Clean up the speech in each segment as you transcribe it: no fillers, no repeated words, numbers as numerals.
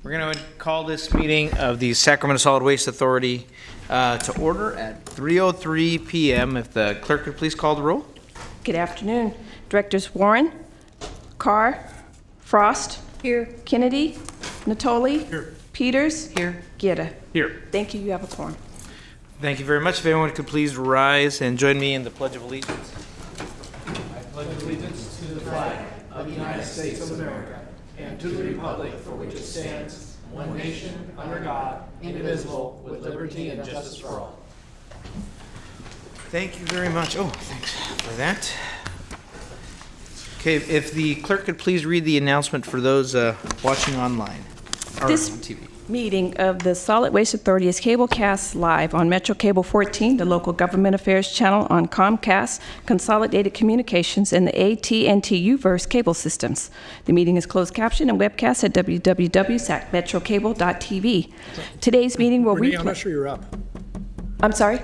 We're going to call this meeting of the Sacramento Solid Waste Authority to order at 3:03 p.m. If the clerk could please call the roll. Good afternoon. Directors Warren, Carr, Frost. Here. Kennedy, Natoli. Here. Peters. Here. Guerra. Here. Thank you. You have a quorum. Thank you very much. If everyone could please rise and join me in the Pledge of Allegiance. I pledge allegiance to the flag of the United States of America and to the republic for which it stands, one nation, under God, indivisible, with liberty and justice for all. Thank you very much. Oh, thanks for that. Okay, if the clerk could please read the announcement for those watching online or This on TV. meeting of the Solid Waste Authority is cablecast live on Metro Cable 14, the local government affairs channel on Comcast, Consolidated Communications, and the AT&T U-verse cable systems. The meeting is closed caption and webcast at www.metrocable.tv. Today's meeting will Renee, I'm not sure you're up. I'm sorry?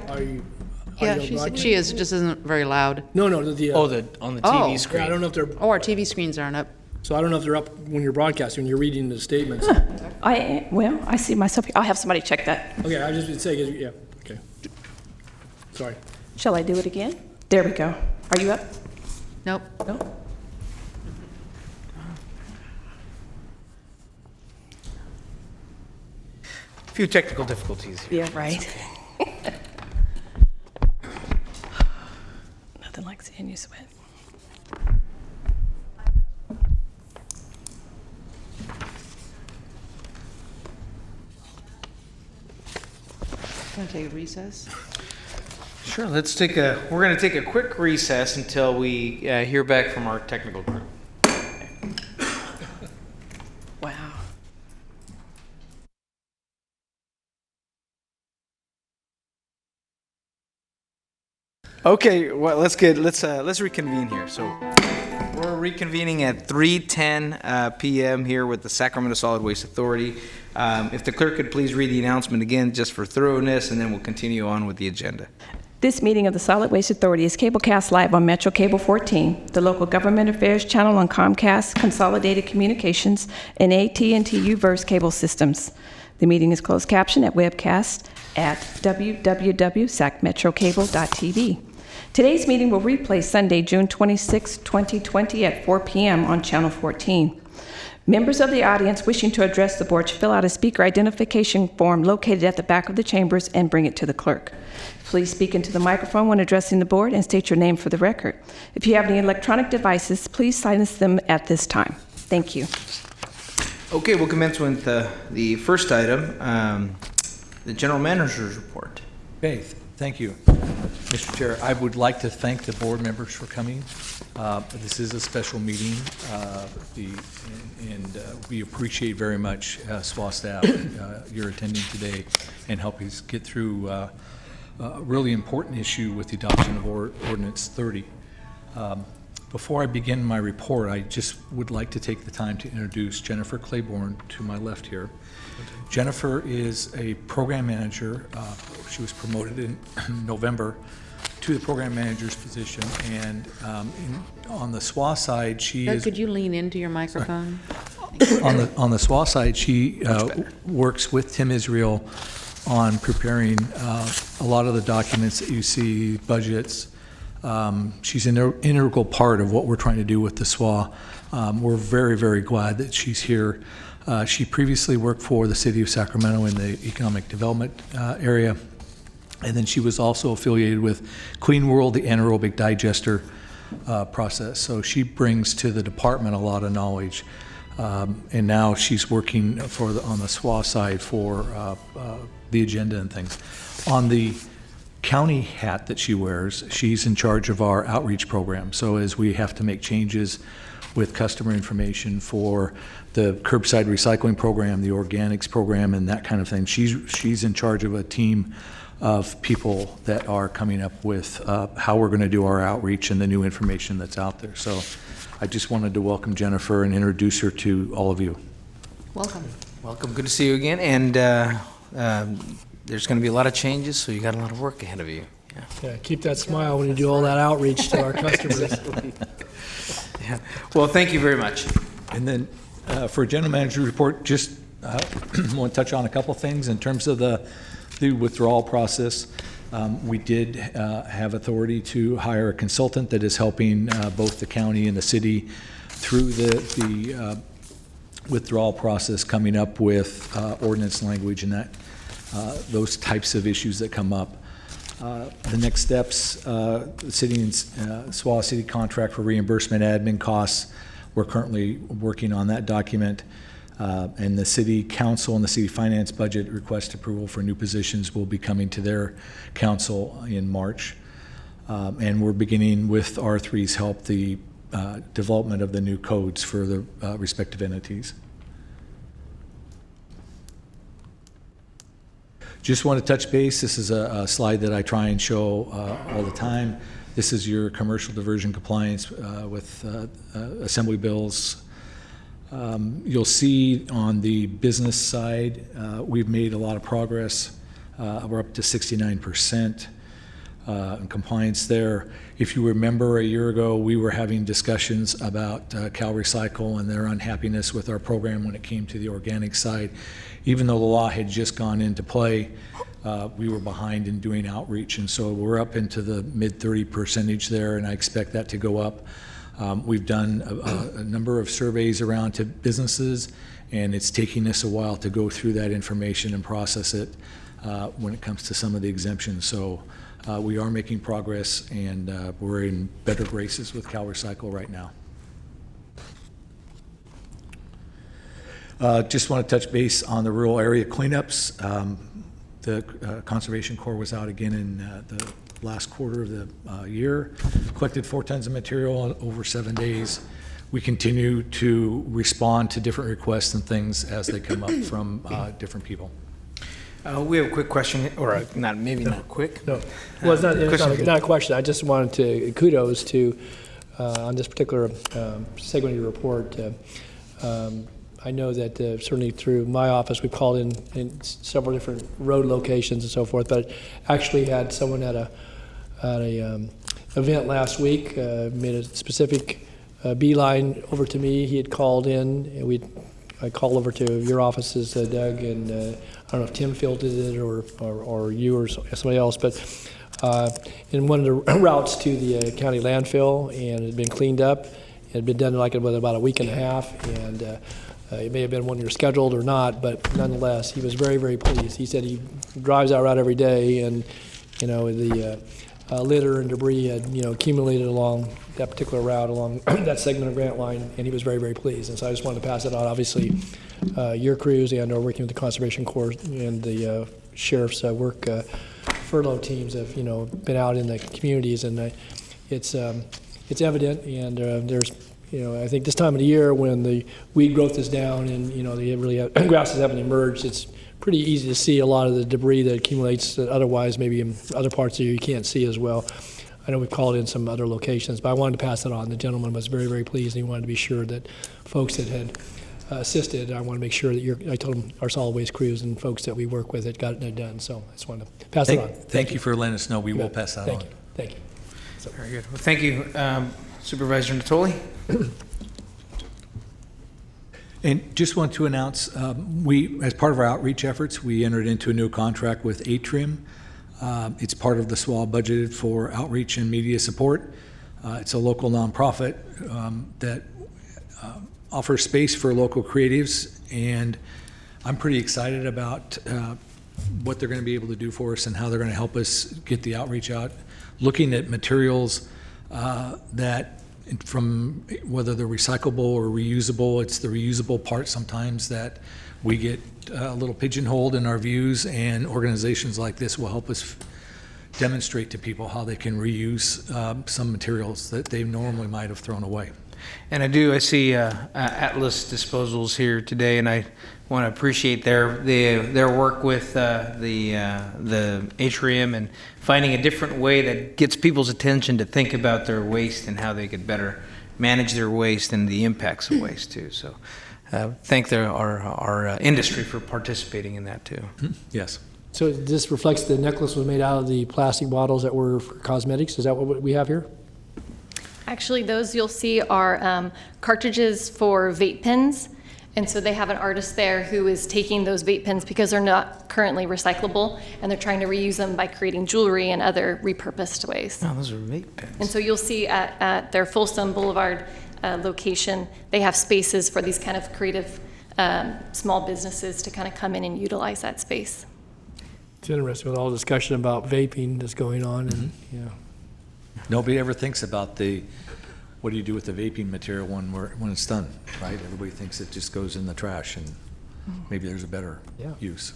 Yeah, she is. It just isn't very loud. No, On the TV screen. Yeah, I don't know if they're, Oh, our TV screens aren't up. so I don't know if they're up when you're broadcasting, when you're reading the statements. I see myself here. I'll have somebody check that. Okay, I just would say, yeah, okay. Sorry. Shall I do it again? There we go. Are you up? Nope. No? A few technical difficulties here. Yeah, right. Nothing like seeing you sweat. Gonna take a recess? Sure, we're going to take a quick recess until we hear back from our technical group. Wow. Okay, well, let's reconvene here. So we're reconvening at 3:10 p.m. here with the Sacramento Solid Waste Authority. If the clerk could please read the announcement again, just for thoroughness, and then we'll continue on with the agenda. This meeting of the Solid Waste Authority is cablecast live on Metro Cable 14, the local government affairs channel on Comcast, Consolidated Communications, and AT&T U-verse cable systems. The meeting is closed caption at webcast at www.sacmetrocable.tv. Today's meeting will replay Sunday, June 26, 2020 at 4 p.m. on Channel 14. Members of the audience wishing to address the board should fill out a speaker identification form located at the back of the chambers and bring it to the clerk. Please speak into the microphone when addressing the board and state your name for the record. If you have any electronic devices, please silence them at this time. Thank you. Okay, we'll commence with the first item, the general manager's report. Okay, thank you, Mr. Chair. I would like to thank the board members for coming. This is a special meeting, and we appreciate very much SWA staff your attending today and helping us get through a really important issue with the adoption of Ordinance 30. Before I begin my report, I just would like to take the time to introduce Jennifer Claiborne to my left here. Jennifer is a program manager. She was promoted in November to the program manager's position, and on the SWA side, she Doug, is... could you lean into your microphone? On the SWA side, she works with Tim Israel on preparing a lot of the documents that you see, budgets. She's an integral part of what we're trying to do with the SWA. We're very, very glad that she's here. She previously worked for the city of Sacramento in the economic development area, and then she was also affiliated with Clean World, the anaerobic digester process. So she brings to the department a lot of knowledge, and now she's working on the SWA side for the agenda and things. On the county hat that she wears, she's in charge of our outreach program. So as we have to make changes with customer information for the curbside recycling program, the organics program, and that kind of thing, she's in charge of a team of people that are coming up with how we're going to do our outreach and the new information that's out there. So I just wanted to welcome Jennifer and introduce her to all of you. Welcome. Welcome, good to see you again, and there's going to be a lot of changes, so you got a lot of work ahead of you. Yeah, keep that smile when you do all that outreach to our customers. Yeah. Well, thank you very much. And then for a general manager report, just want to touch on a couple things in terms of the withdrawal process. We did have authority to hire a consultant that is helping both the county and the city through the withdrawal process, coming up with ordinance language and that those types of issues that come up. The next steps, the city and SWA City contract for reimbursement admin costs. We're currently working on that document. And the city council and the city finance budget request approval for new positions will be coming to their council in March. And we're beginning with R3's help the development of the new codes for the respective entities. Just want to touch base. This is a slide that I try and show all the time. This is your commercial diversion compliance with assembly bills. You'll see on the business side, we've made a lot of progress. We're up to 69% in compliance there. If you remember a year ago, we were having discussions about Cal Recycle and their unhappiness with our program when it came to the organic side. Even though the law had just gone into play, we were behind in doing outreach, and so we're up into the mid-30% there, and I expect that to go up. We've done a number of surveys around to businesses, and it's taking us a while to go through that information and process it when it comes to some of the exemptions. So we are making progress, and we're in better graces with Cal Recycle right now. Just want to touch base on the rural area cleanups. The Conservation Corps was out again in the last quarter of the year, collected 4 tons of material over 7 days. We continue to respond to different requests and things as they come up from different people. We have a quick question, or not quick. No, well, it's not a question. I just wanted to kudos to on this particular segment of your report. I know that certainly through my office, we've called in several different road locations and so forth, but actually had someone at a event last week, made a specific beeline over to me. He had called in, and I called over to your offices, Doug, and I don't know if Tim fielded it or you or somebody else, but in one of the routes to the county landfill, and it had been cleaned up. It had been done like with about a week and a half, and it may have been one you're scheduled or not, but nonetheless, he was very, very pleased. He said he drives that route every day, and the litter and debris had accumulated along that particular route, along that segment of Grant Line, and he was very, very pleased. And so I just wanted to pass it on. Obviously, your crews and/or working with the Conservation Corps and the sheriff's work furlough teams have been out in the communities, and it's evident. And there's I think this time of the year when the weed growth is down and the grasses haven't emerged, it's pretty easy to see a lot of the debris that accumulates that otherwise maybe in other parts of the year you can't see as well. I know we've called in some other locations, but I wanted to pass it on. The gentleman was very, very pleased, and he wanted to be sure that folks that had assisted, I want to make sure that I told him our solid waste crews and folks that we work with had gotten it done. So I just wanted to pass it on. Thank you for letting us know. We will pass that on. Thank you. Very good. Well, thank you, Supervisor Natoli. And just want to announce, as part of our outreach efforts, we entered into a new contract with Atrium. It's part of the SWA budgeted for outreach and media support. It's a local nonprofit that offers space for local creatives, and I'm pretty excited about what they're going to be able to do for us and how they're going to help us get the outreach out. Looking at materials that from whether they're recyclable or reusable, it's the reusable part sometimes that we get a little pigeonholed in our views, and organizations like this will help us demonstrate to people how they can reuse some materials that they normally might have thrown away. And I see Atlas Disposals here today, and I want to appreciate their work with the Atrium and finding a different way that gets people's attention to think about their waste and how they could better manage their waste and the impacts of waste too. So thank our industry for participating in that too. Yes. So this reflects the necklace was made out of the plastic bottles that were for cosmetics. Is that what we have here? Actually, those you'll see are cartridges for vape pens, And so they have an artist there who is taking those vape pens because they're not currently recyclable, and they're trying to reuse them by creating jewelry and other repurposed ways. Oh, those are vape pens. And so you'll see at their Folsom Boulevard location, they have spaces for these kind of creative small businesses to kind of come in and utilize that space. It's interesting with all the discussion about vaping that's going on, and Nobody ever thinks about what do you do with the vaping material when it's done, right? Everybody thinks it just goes in the trash, and maybe there's a better use.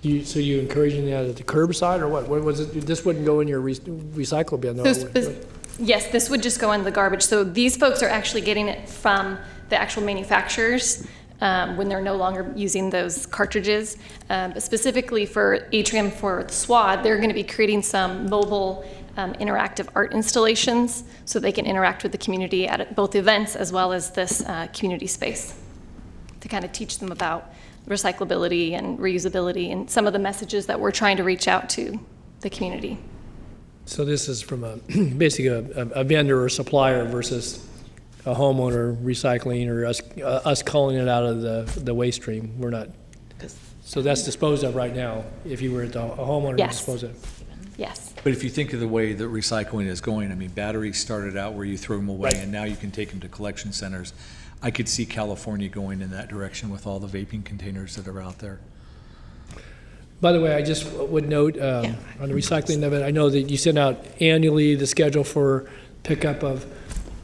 So you encouraging that at the curbside, or what? What was it? This wouldn't go in your recycle bin, though. Yes, this would just go in the garbage. So these folks are actually getting it from the actual manufacturers when they're no longer using those cartridges. But specifically for Atrium for the SWAD, they're going to be creating some mobile interactive art installations so they can interact with the community at both events as well as this community space to kind of teach them about recyclability and reusability and some of the messages that we're trying to reach out to the community. So this is from basically a vendor or supplier versus a homeowner recycling, or us calling it out of the waste stream. We're not. So that's disposed of right now. If you were at a homeowner to dispose of it. Yes. But if you think of the way that recycling is going, I mean, batteries started out where you throw them away, Right. and now you can take them to collection centers. I could see California going in that direction with all the vaping containers that are out there. By the way, I just would note on the recycling of it, I know that you send out annually the schedule for pickup of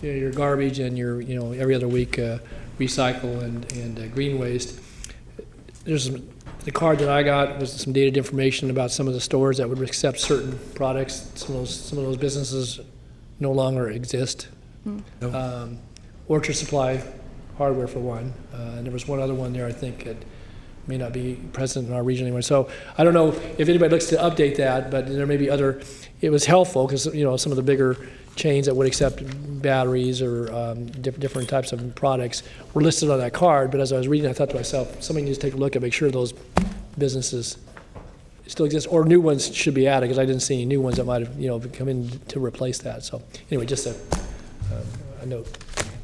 your garbage and your, every other week recycle and green waste. There's the card that I got was some dated information about some of the stores that would accept certain products. Some of those businesses no longer exist. Orchard Supply Hardware for one, and there was one other one there I think that may not be present in our region anymore. So I don't know if anybody looks to update that, but there may be other. It was helpful because some of the bigger chains that would accept batteries or different types of products were listed on that card. But as I was reading, I thought to myself, somebody needs to take a look and make sure those businesses still exist, or new ones should be added, because I didn't see any new ones that might have come in to replace that. So anyway, just a note.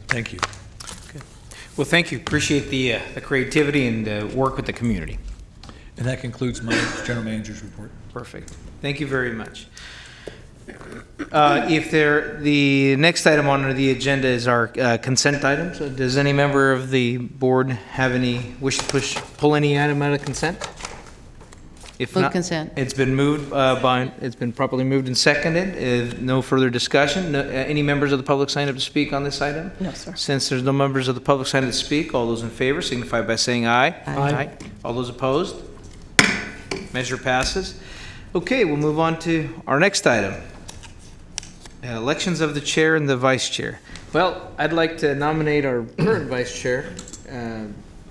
Thank you. Well, thank you. Appreciate the creativity and work with the community. And that concludes my general manager's report. Perfect. Thank you very much. The next item on the agenda is our consent items. Does any member of the board have any wish to pull any item out of consent? If Move not, consent. it's been moved it's been properly moved and seconded. No further discussion. Any members of the public signed up to speak on this item? No, sir. Since there's no members of the public signed up to speak, all those in favor signify by saying aye. Aye. All those opposed? Measure passes. Okay, we'll move on to our next item. Elections of the chair and the vice chair. Well, I'd like to nominate our current vice chair,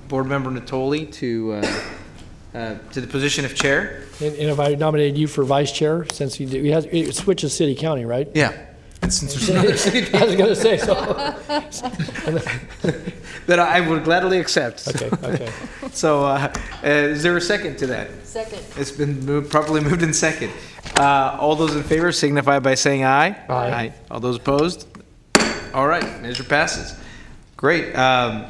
Board Member Natoli, to the position of chair. And if I nominated you for vice chair, since it switches city county, right? Yeah. And since there's another city I was going to say so. that I would gladly accept. Okay. So, is there a second to that? Second. It's been properly moved in second. All those in favor signify by saying aye. Aye. All those opposed? All right, measure passes. Great. Do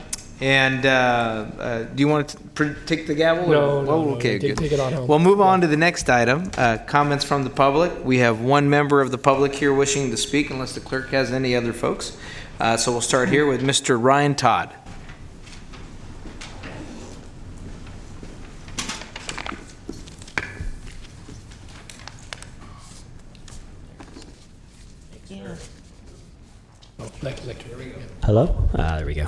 you want to take the gavel? No, Okay, good. take it on home. We'll move on to the next item, comments from the public. We have one member of the public here wishing to speak, unless the clerk has any other folks. So we'll start here with Mr. Ryan Todd. Hello? There we go.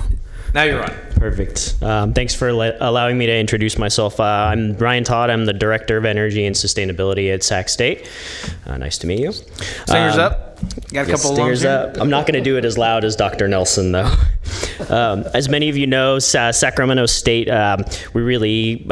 Now you're on. Perfect. Thanks for allowing me to introduce myself. I'm Ryan Todd. I'm the Director of Energy and Sustainability at Sac State. Nice to meet you. Stingers up. Got a couple of lungs Stingers up. I'm not going to do it as loud as Dr. Nelson, though. As many of you know, Sacramento State, we really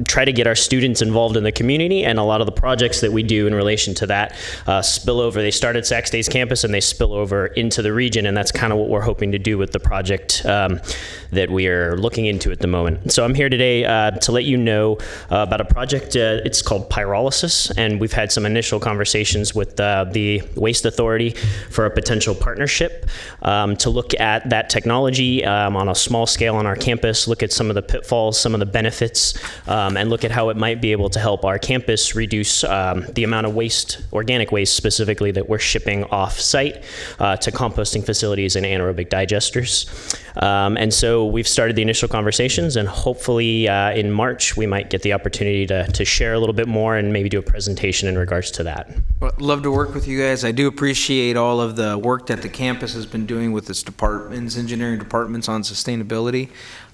try to get our students involved in the community, and a lot of the projects that we do in relation to that spill over. They start at Sac State's campus and they spill over into the region, and that's kind of what we're hoping to do with the project that we are looking into at the moment. So I'm here today to let you know about a project. It's called pyrolysis, and we've had some initial conversations with the Waste Authority for a potential partnership to look at that technology technology on a small scale on our campus, look at some of the pitfalls, some of the benefits, and look at how it might be able to help our campus reduce the amount of waste, organic waste specifically, that we're shipping off-site to composting facilities and anaerobic digesters. And so we've started the initial conversations, and hopefully in March we might get the opportunity to share a little bit more and maybe do a presentation in regards to that. Well, love to work with you guys. I do appreciate all of the work that the campus has been doing with its departments, engineering departments, on sustainability,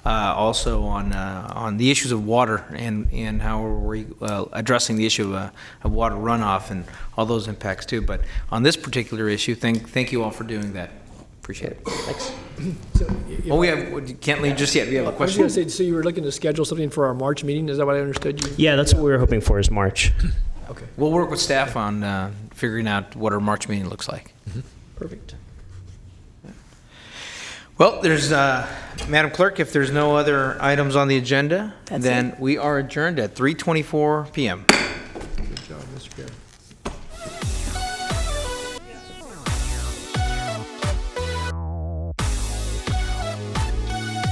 also on the issues of water and how we're addressing the issue of water runoff and all those impacts too. But on this particular issue, thank you all for doing that. Appreciate it. Thanks. Well, we can't leave just yet. We have a I was question. going to say, so you were looking to schedule something for our March meeting? Is that what I understood you? Yeah, that's what we were hoping for, is March. Okay, We'll work with staff on figuring out what our March meeting looks like. perfect. Well, there's, Madam Clerk, if there's no other items on the agenda, then we are adjourned at 3:24 p.m.